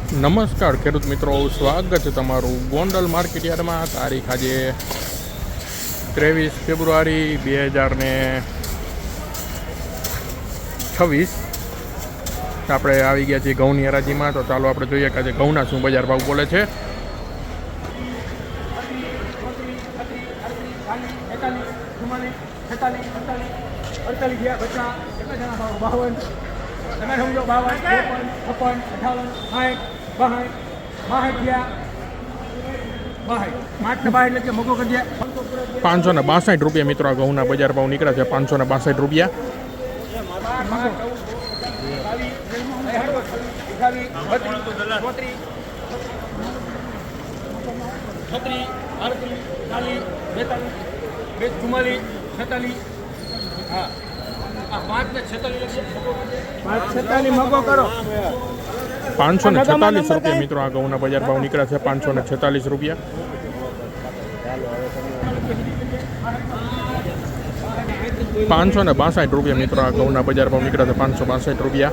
નમસ્કાર ખેડૂત મિત્રો, સ્વાગત છે તમારું ગોંડલ માર્કેટ યાર્ડમાં. તારીખ આજે 23 ફેબ્રુઆરી 2026. આપણે આવી ગયા છીએ ઘઉંની હરાજીમાં. તો ચાલો આપણે જોઈએ કે આજે ઘઉંના શું બજાર ભાવ બોલે છે. ₹562 મિત્રો ઘઉંના બજાર ભાવ નીકળ્યા છે. ₹562. ₹546 મિત્રો આ ઘઉંના બજાર ભાવ નીકળ્યા છે. ₹546. ₹562 મિત્રો આ ઘઉંના બજાર ભાવ નીકળ્યા છે. ₹562.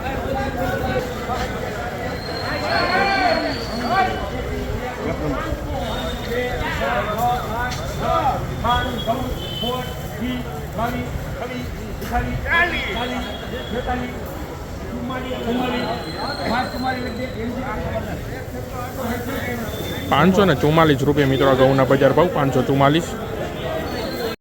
₹544 મિત્રો આ ઘઉંના બજાર ભાવ. 544.